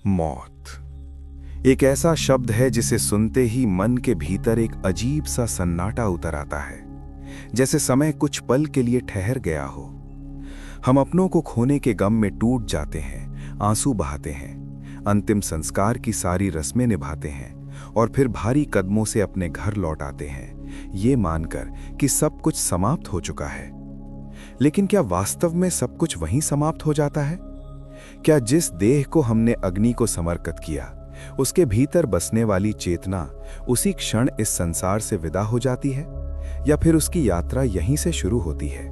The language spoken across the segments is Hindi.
मौत एक ऐसा शब्द है जिसे सुनते ही मन के भीतर एक अजीब सा सन्नाटा उतर आता है, जैसे समय कुछ पल के लिए ठहर गया हो। हम अपनों को खोने के गम में टूट जाते हैं, आंसू बहाते हैं, अंतिम संस्कार की सारी रस्में निभाते हैं और फिर भारी कदमों से अपने घर लौट आते हैं, ये मानकर कि सब कुछ समाप्त हो चुका है। लेकिन क्या वास्तव में सब कुछ वहीं समाप्त हो जाता है? क्या जिस देह को हमने अग्नि को समर्पित किया, उसके भीतर बसने वाली चेतना उसी क्षण इस संसार से विदा हो जाती है, या फिर उसकी यात्रा यहीं से शुरू होती है?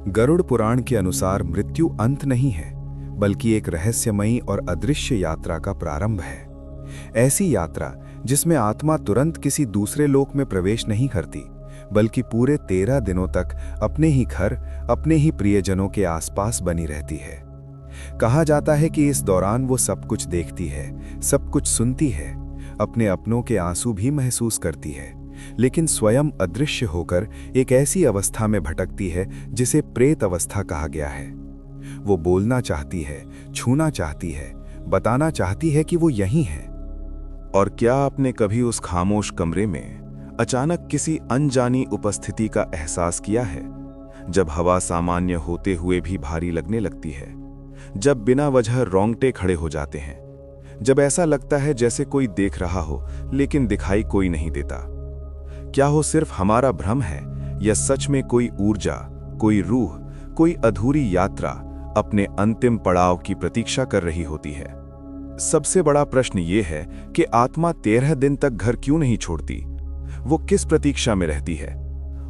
गरुड़ पुराण के अनुसार मृत्यु अंत नहीं है, बल्कि एक रहस्यमयी और अदृश्य यात्रा का प्रारंभ है। ऐसी यात्रा जिसमें आत्मा तुरंत किसी दूसरे लोक में प्रवेश नहीं करती, बल्कि पूरे 13 दिनों तक अपने ही घर, अपने ही प्रियजनों के आसपास बनी रहती है। कहा जाता है कि इस दौरान वो सब कुछ देखती है, सब कुछ सुनती है, अपने अपनों के आंसू भी महसूस करती है, लेकिन स्वयं अदृश्य होकर एक ऐसी अवस्था में भटकती है जिसे प्रेत अवस्था कहा गया है। वो बोलना चाहती है, छूना चाहती है, बताना चाहती है कि वो यहीं है। और क्या आपने कभी उस खामोश कमरे में अचानक किसी अनजानी उपस्थिति का एहसास किया है, जब हवा सामान्य होते हुए भी भारी लगने लगती है, जब बिना वजह रोंगटे खड़े हो जाते हैं, जब ऐसा लगता है जैसे कोई देख रहा हो लेकिन दिखाई कोई नहीं देता? क्या वो सिर्फ हमारा भ्रम है, या सच में कोई ऊर्जा, कोई रूह, कोई अधूरी यात्रा अपने अंतिम पड़ाव की प्रतीक्षा कर रही होती है? सबसे बड़ा प्रश्न ये है कि आत्मा 13 दिन तक घर क्यों नहीं छोड़ती? वो किस प्रतीक्षा में रहती है?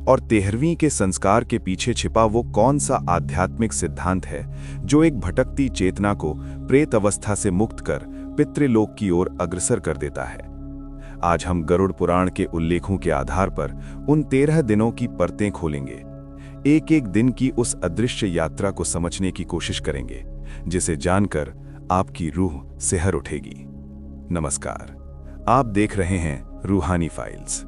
और 13वीं के संस्कार के पीछे छिपा वो कौन सा आध्यात्मिक सिद्धांत है जो एक भटकती चेतना को प्रेत अवस्था से मुक्त कर पितृलोक की ओर अग्रसर कर देता है? आज हम गरुड़ पुराण के उल्लेखों के आधार पर उन 13 दिनों की परतें खोलेंगे, एक एक दिन की उस अदृश्य यात्रा को समझने की कोशिश करेंगे, जिसे जानकर आपकी रूह सिहर उठेगी। नमस्कार, आप देख रहे हैं रूहानी फाइल्स,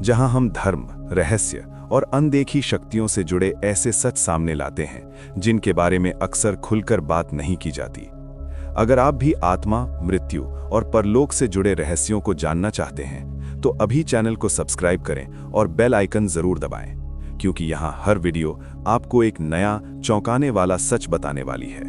जहां हम धर्म, रहस्य और अनदेखी शक्तियों से जुड़े ऐसे सच सामने लाते हैं जिनके बारे में अक्सर खुलकर बात नहीं की जाती। अगर आप भी आत्मा, मृत्यु और परलोक से जुड़े रहस्यों को जानना चाहते हैं, तो अभी चैनल को सब्सक्राइब करें और बेल आइकन जरूर दबाएं, क्योंकि यहाँ हर वीडियो आपको एक नया चौंकाने वाला सच बताने वाली है।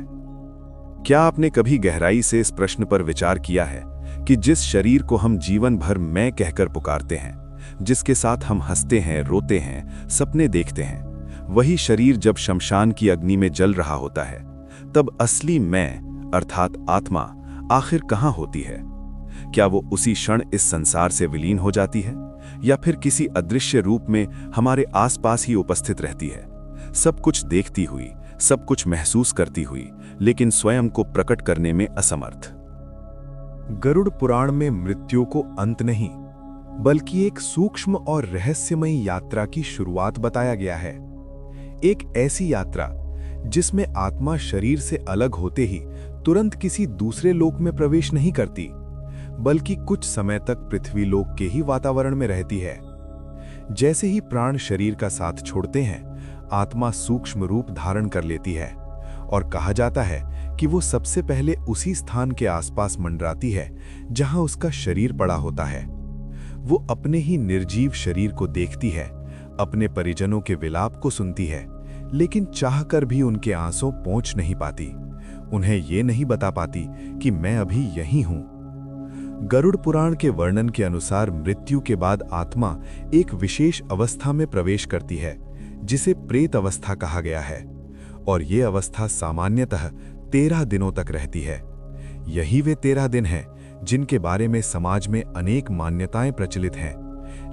क्या आपने कभी गहराई से इस प्रश्न पर विचार किया है कि जिस शरीर को हम जीवन भर मैं कहकर पुकारते हैं, जिसके साथ हम हंसते हैं, रोते हैं, सपने देखते हैं, वही शरीर जब शमशान की अग्नि में जल रहा होता है, तब असली मैं अर्थात आत्मा आखिर कहाँ होती है? क्या वो उसी क्षण इस संसार से विलीन हो जाती है, या फिर किसी अदृश्य रूप में हमारे आसपास ही उपस्थित रहती है, सब कुछ देखती हुई, सब कुछ महसूस करती हुई, लेकिन स्वयं को प्रकट करने में असमर्थ? गरुड़ पुराण में मृत्यु को अंत नहीं, बल्कि एक सूक्ष्म और रहस्यमयी यात्रा की शुरुआत बताया गया है। एक ऐसी यात्रा जिसमें आत्मा शरीर से अलग होते ही तुरंत किसी दूसरे लोक में प्रवेश नहीं करती, बल्कि कुछ समय तक पृथ्वी लोक के ही वातावरण में रहती है। जैसे ही प्राण शरीर का साथ छोड़ते हैं, आत्मा सूक्ष्म रूप धारण कर लेती है, और कहा जाता है कि वो सबसे पहले उसी स्थान के आसपास मंडराती है जहां उसका शरीर पड़ा होता है। वो अपने ही निर्जीव शरीर को देखती है, अपने परिजनों के विलाप को सुनती है, लेकिन चाहकर भी उनके आंसू पहुंच नहीं पाती, उन्हें ये नहीं बता पाती कि मैं अभी यहीं हूं। गरुड़ पुराण के वर्णन के अनुसार मृत्यु के बाद आत्मा एक विशेष अवस्था में प्रवेश करती है, जिसे प्रेत अवस्था कहा गया है, और ये अवस्था सामान्यतः 13 दिनों तक रहती है। यही वे 13 दिन हैं जिनके बारे में समाज में अनेक मान्यताएं प्रचलित हैं,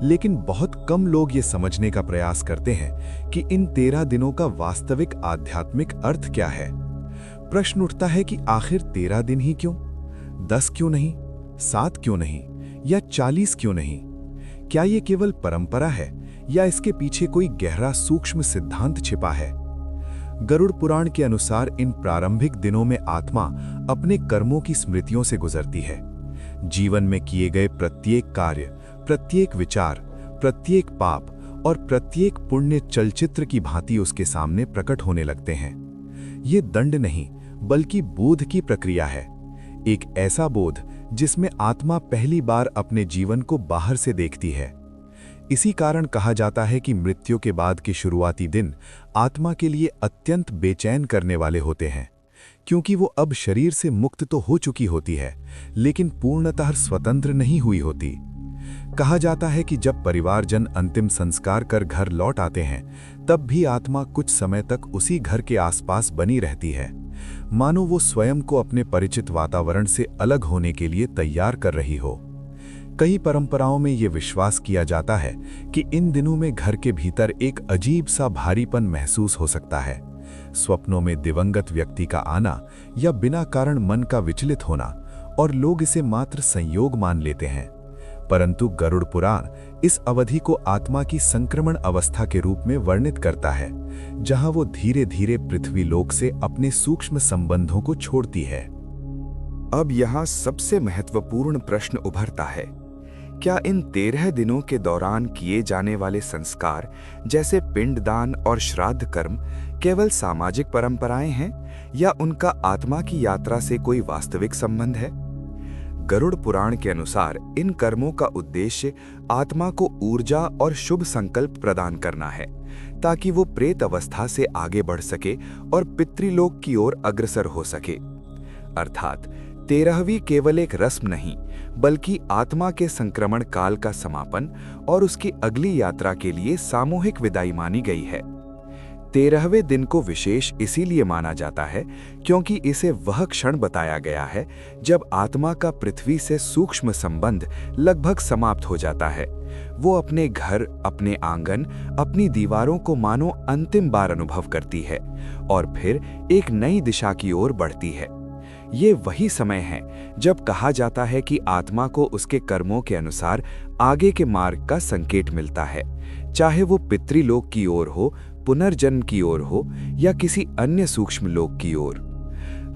लेकिन बहुत कम लोग ये समझने का प्रयास करते हैं कि इन 13 दिनों का वास्तविक आध्यात्मिक अर्थ क्या है। प्रश्न उठता है कि आखिर 13 दिन ही क्यों? 10 क्यों नहीं? 7 क्यों नहीं? या 40 क्यों नहीं? क्या ये केवल परंपरा है, या इसके पीछे कोई गहरा सूक्ष्म सिद्धांत छिपा है? गरुड़ पुराण के अनुसार इन प्रारंभिक दिनों में आत्मा अपने कर्मों की स्मृतियों से गुजरती है। जीवन में किए गए प्रत्येक कार्य, प्रत्येक विचार, प्रत्येक पाप और प्रत्येक पुण्य चलचित्र की भांति उसके सामने प्रकट होने लगते हैं। ये दंड नहीं, बल्कि बोध की प्रक्रिया है, एक ऐसा बोध जिसमें आत्मा पहली बार अपने जीवन को बाहर से देखती है। इसी कारण कहा जाता है कि मृत्यु के बाद के शुरुआती दिन आत्मा के लिए अत्यंत बेचैन करने वाले होते हैं, क्योंकि वो अब शरीर से मुक्त तो हो चुकी होती है, लेकिन पूर्णतः स्वतंत्र नहीं हुई होती। कहा जाता है कि जब परिवारजन अंतिम संस्कार कर घर लौट आते हैं, तब भी आत्मा कुछ समय तक उसी घर के आसपास बनी रहती है, मानो वो स्वयं को अपने परिचित वातावरण से अलग होने के लिए तैयार कर रही हो। कई परंपराओं में ये विश्वास किया जाता है कि इन दिनों में घर के भीतर एक अजीब सा भारीपन महसूस हो सकता है। स्वप्नों में दिवंगत व्यक्ति का आना या बिना कारण मन का विचलित होना, और लोग इसे मात्र संयोग मान लेते हैं। परंतु गरुड़ पुराण इस अवधि को आत्मा की संक्रमण अवस्था के रूप में वर्णित करता है, जहां वो धीरे धीरे पृथ्वी लोक से अपने सूक्ष्म संबंधों को छोड़ती है। अब यहाँ सबसे महत्वपूर्ण प्रश्न उभरता है, क्या इन 13 दिनों के दौरान किए जाने वाले संस्कार जैसे पिंडदान और श्राद्ध कर्म केवल सामाजिक परंपराएं हैं, या उनका आत्मा की यात्रा से कोई वास्तविक संबंध है? गरुड़ पुराण के अनुसार इन कर्मों का उद्देश्य आत्मा को ऊर्जा और शुभ संकल्प प्रदान करना है, ताकि वो प्रेत अवस्था से आगे बढ़ सके और पितृलोक की ओर अग्रसर हो सके। अर्थात 13वीं केवल एक रस्म नहीं, बल्कि आत्मा के संक्रमण काल का समापन और उसकी अगली यात्रा के लिए सामूहिक विदाई मानी गई है। 13वें दिन को विशेष इसीलिए माना जाता है क्योंकि इसे वह क्षण बताया गया है जब आत्मा का पृथ्वी से सूक्ष्म संबंध लगभग समाप्त हो जाता है। वो अपने घर, अपने आंगन, अपनी दीवारों को मानो अंतिम बार अनुभव करती है और फिर एक नई दिशा की ओर बढ़ती है। ये वही समय है जब कहा जाता है कि आत्मा को उसके कर्मों के अनुसार आगे के मार्ग का संकेत मिलता है, चाहे वो पितृलोक की ओर हो, पुनर्जन्म की ओर हो या किसी अन्य सूक्ष्म लोक की ओर।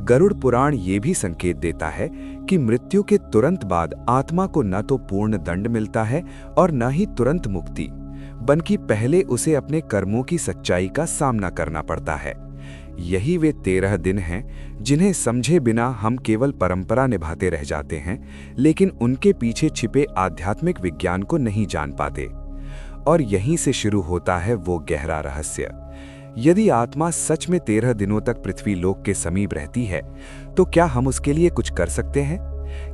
गरुड़ पुराण ये भी संकेत देता है कि मृत्यु के तुरंत बाद आत्मा को न तो पूर्ण दंड मिलता है और न ही तुरंत मुक्ति, बल्कि पहले उसे अपने कर्मों की सच्चाई का सामना करना पड़ता है। यही वे 13 दिन हैं जिन्हें समझे बिना हम केवल परंपरा निभाते रह जाते हैं, लेकिन उनके पीछे छिपे आध्यात्मिक विज्ञान को नहीं जान पाते। और यहीं से शुरू होता है वो गहरा रहस्य। यदि आत्मा सच में 13 दिनों तक पृथ्वी लोक के समीप रहती है, तो क्या हम उसके लिए कुछ कर सकते हैं?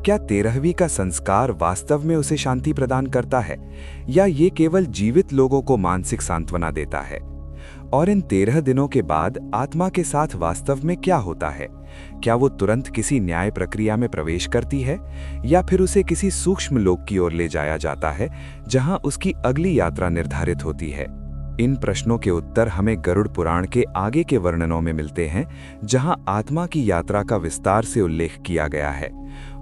क्या 13वीं का संस्कार वास्तव में उसे शांति प्रदान करता है, या ये केवल जीवित लोगों को मानसिक सांत्वना देता है? और इन 13 दिनों के बाद आत्मा के साथ वास्तव में क्या होता है? क्या वो तुरंत किसी न्याय प्रक्रिया में प्रवेश करती है, या फिर उसे किसी सूक्ष्म लोक की ओर ले जाया जाता है जहां उसकी अगली यात्रा निर्धारित होती है? इन प्रश्नों के उत्तर हमें गरुड़ पुराण के आगे के वर्णनों में मिलते हैं, जहां आत्मा की यात्रा का विस्तार से उल्लेख किया गया है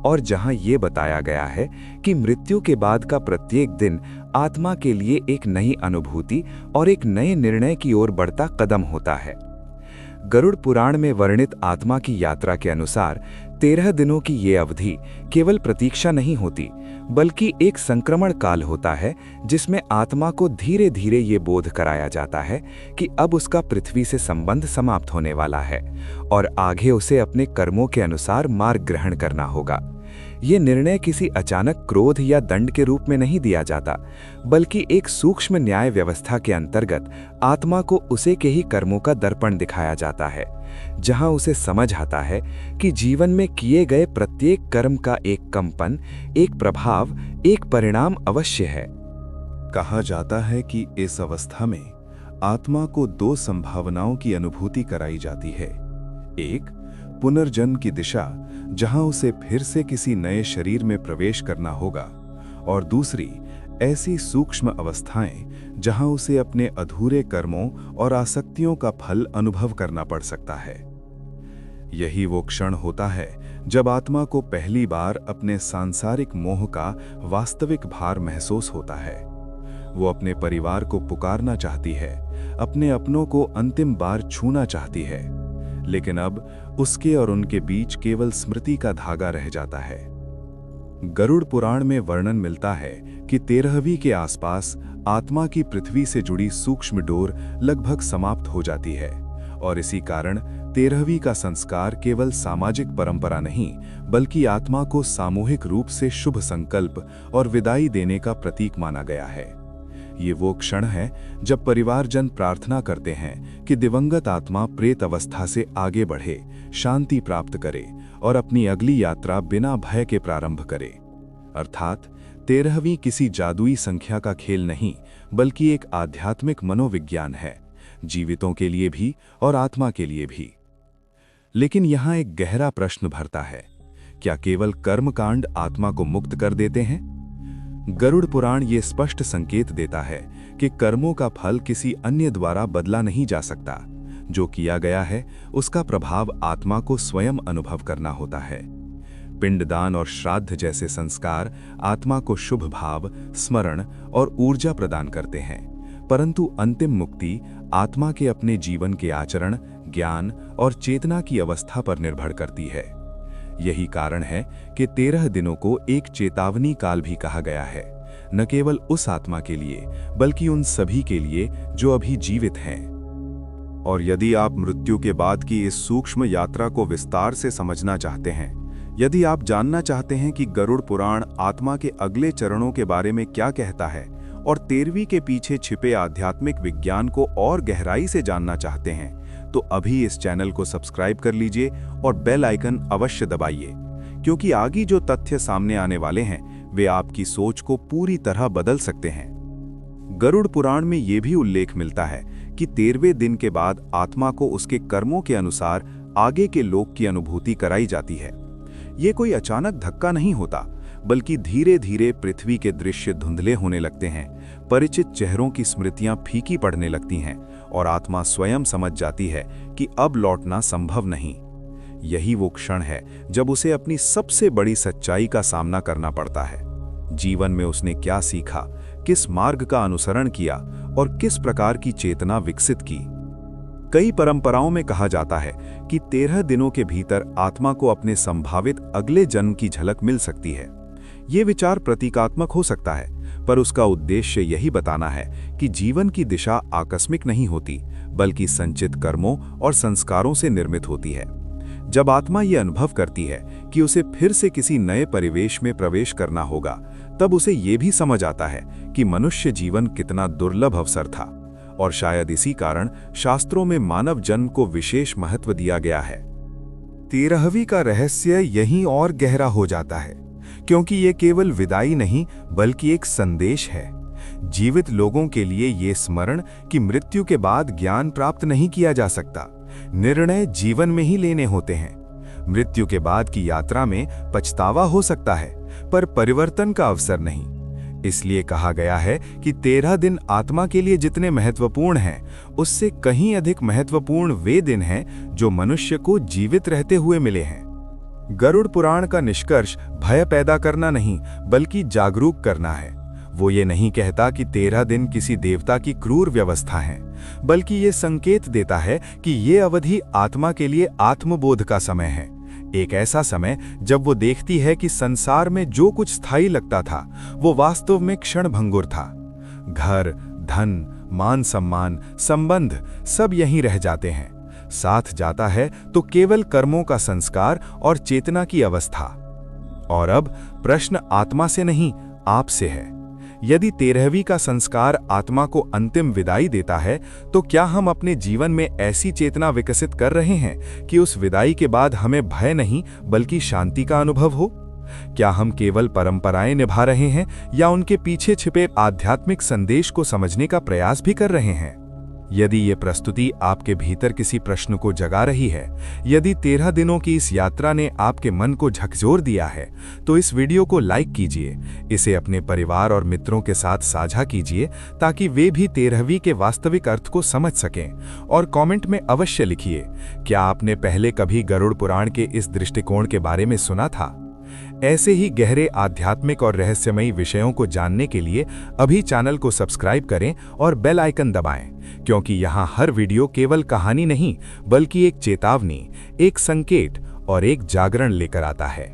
और जहां ये बताया गया है कि मृत्यु के बाद का प्रत्येक दिन आत्मा के लिए एक नई अनुभूति और एक नए निर्णय की ओर बढ़ता कदम होता है। गरुड़ पुराण में वर्णित आत्मा की यात्रा के अनुसार 13 दिनों की ये अवधि केवल प्रतीक्षा नहीं होती, बल्कि एक संक्रमण काल होता है जिसमें आत्मा को धीरे धीरे ये बोध कराया जाता है कि अब उसका पृथ्वी से संबंध समाप्त होने वाला है और आगे उसे अपने कर्मों के अनुसार मार्ग ग्रहण करना होगा। ये निर्णय किसी अचानक क्रोध या दंड के रूप में नहीं दिया जाता, बल्कि एक सूक्ष्म न्याय व्यवस्था के अंतर्गत आत्मा को उसे के ही कर्मों का दर्पण दिखाया जाता है, जहां उसे समझ आता है कि जीवन में किए गए प्रत्येक कर्म का एक कंपन, एक प्रभाव, एक परिणाम अवश्य है। कहा जाता है कि इस अवस्था में आत्मा को 2 संभावनाओं की अनुभूति कराई जाती है। एक, पुनर्जन्म की दिशा, जहां उसे फिर से किसी नए शरीर में प्रवेश करना होगा, और दूसरी, ऐसी सूक्ष्म अवस्थाएं जहां उसे अपने अधूरे कर्मों और आसक्तियों का फल अनुभव करना पड़ सकता है। यही वो क्षण होता है जब आत्मा को पहली बार अपने सांसारिक मोह का वास्तविक भार महसूस होता है। वो अपने परिवार को पुकारना चाहती है, अपने अपनों को अंतिम बार छूना चाहती है, लेकिन अब उसके और उनके बीच केवल स्मृति का धागा रह जाता है। गरुड़ पुराण में वर्णन मिलता है कि 13वीं के आसपास आत्मा की पृथ्वी से जुड़ी सूक्ष्म डोर लगभग समाप्त हो जाती है और इसी कारण 13वीं का संस्कार केवल सामाजिक परंपरा नहीं, बल्कि आत्मा को सामूहिक रूप से शुभ संकल्प और विदाई देने का प्रतीक माना गया है। ये वो क्षण है जब परिवारजन प्रार्थना करते हैं कि दिवंगत आत्मा प्रेत अवस्था से आगे बढ़े, शांति प्राप्त करे और अपनी अगली यात्रा बिना भय के प्रारंभ करे। अर्थात 13वीं किसी जादुई संख्या का खेल नहीं, बल्कि एक आध्यात्मिक मनोविज्ञान है, जीवितों के लिए भी और आत्मा के लिए भी। लेकिन यहाँ एक गहरा प्रश्न भरता है, क्या केवल कर्मकांड आत्मा को मुक्त कर देते हैं? गरुड़ पुराण ये स्पष्ट संकेत देता है कि कर्मों का फल किसी अन्य द्वारा बदला नहीं जा सकता। जो किया गया है उसका प्रभाव आत्मा को स्वयं अनुभव करना होता है। पिंडदान और श्राद्ध जैसे संस्कार आत्मा को शुभ भाव, स्मरण और ऊर्जा प्रदान करते हैं, परंतु अंतिम मुक्ति आत्मा के अपने जीवन के आचरण, ज्ञान और चेतना की अवस्था पर निर्भर करती है। यही कारण है कि 13 दिनों को एक चेतावनी काल भी कहा गया है, न केवल उस आत्मा के लिए बल्कि उन सभी के लिए जो अभी जीवित हैं। और यदि आप मृत्यु के बाद की इस सूक्ष्म यात्रा को विस्तार से समझना चाहते हैं, यदि आप जानना चाहते हैं कि गरुड़ पुराण आत्मा के अगले चरणों के बारे में क्या कहता है और 13वीं के पीछे छिपे आध्यात्मिक विज्ञान को और गहराई से जानना चाहते हैं, तो अभी इस चैनल को सब्सक्राइब कर लीजिए और बेल आइकन अवश्य दबाइए, क्योंकि आगे जो तथ्य सामने आने वाले हैं वे आपकी सोच को पूरी तरह बदल सकते हैं। गरुड़ पुराण में यह भी उल्लेख मिलता है कि 13वें दिन के बाद आत्मा को उसके कर्मों के अनुसार आगे के लोक की अनुभूति कराई जाती है। ये कोई अचानक धक्का नहीं होता, बल्कि धीरे धीरे पृथ्वी के दृश्य धुंधले होने लगते हैं, परिचित चेहरों की स्मृतियां फीकी पड़ने लगती हैं और आत्मा स्वयं समझ जाती है कि अब लौटना संभव नहीं। यही वो क्षण है जब उसे अपनी सबसे बड़ी सच्चाई का सामना करना पड़ता है। जीवन में उसने क्या सीखा, किस मार्ग का अनुसरण किया और किस प्रकार की चेतना विकसित की। कई परंपराओं में कहा जाता है कि 13 दिनों के भीतर आत्मा को अपने संभावित अगले जन्म की झलक मिल सकती है। ये विचार प्रतीकात्मक हो सकता है, पर उसका उद्देश्य यही बताना है कि जीवन की दिशा आकस्मिक नहीं होती, बल्कि संचित कर्मों और संस्कारों से निर्मित होती है। जब आत्मा ये अनुभव करती है कि उसे फिर से किसी नए परिवेश में प्रवेश करना होगा, तब उसे ये भी समझ आता है कि मनुष्य जीवन कितना दुर्लभ अवसर था, और शायद इसी कारण शास्त्रों में मानव जन्म को विशेष महत्व दिया गया है। 13वीं का रहस्य यहीं और गहरा हो जाता है, क्योंकि ये केवल विदाई नहीं बल्कि एक संदेश है। जीवित लोगों के लिए ये स्मरण कि मृत्यु के बाद ज्ञान प्राप्त नहीं किया जा सकता, निर्णय जीवन में ही लेने होते हैं। मृत्यु के बाद की यात्रा में पछतावा हो सकता है, पर परिवर्तन का अवसर नहीं। इसलिए कहा गया है कि 13 दिन आत्मा के लिए जितने महत्वपूर्ण हैं, उससे कहीं अधिक महत्वपूर्ण वे दिन हैं जो मनुष्य को जीवित रहते हुए मिले हैं। गरुड़ पुराण का निष्कर्ष भय पैदा करना नहीं, बल्कि जागरूक करना है। वो ये नहीं कहता कि 13 दिन किसी देवता की क्रूर व्यवस्था है, बल्कि ये संकेत देता है कि ये अवधि आत्मा के लिए आत्मबोध का समय है। एक ऐसा समय जब वो देखती है कि संसार में जो कुछ स्थायी लगता था वो वास्तव में क्षणभंगुर था। घर, धन, मान सम्मान, संबंध सब यहीं रह जाते हैं। साथ जाता है तो केवल कर्मों का संस्कार और चेतना की अवस्था। और अब प्रश्न आत्मा से नहीं, आप से है। यदि 13वीं का संस्कार आत्मा को अंतिम विदाई देता है, तो क्या हम अपने जीवन में ऐसी चेतना विकसित कर रहे हैं कि उस विदाई के बाद हमें भय नहीं बल्कि शांति का अनुभव हो? क्या हम केवल परंपराएं निभा रहे हैं या उनके पीछे छिपे आध्यात्मिक संदेश को समझने का प्रयास भी कर रहे हैं? यदि ये प्रस्तुति आपके भीतर किसी प्रश्न को जगा रही है, यदि 13 दिनों की इस यात्रा ने आपके मन को झकझोर दिया है, तो इस वीडियो को लाइक कीजिए, इसे अपने परिवार और मित्रों के साथ साझा कीजिए ताकि वे भी 13वीं के वास्तविक अर्थ को समझ सकें। और कमेंट में अवश्य लिखिए, क्या आपने पहले कभी गरुड़ पुराण के इस दृष्टिकोण के बारे में सुना था? ऐसे ही गहरे आध्यात्मिक और रहस्यमयी विषयों को जानने के लिए अभी चैनल को सब्सक्राइब करें और बेल आइकन दबाएं, क्योंकि यहाँ हर वीडियो केवल कहानी नहीं बल्कि एक चेतावनी, एक संकेत और एक जागरण लेकर आता है।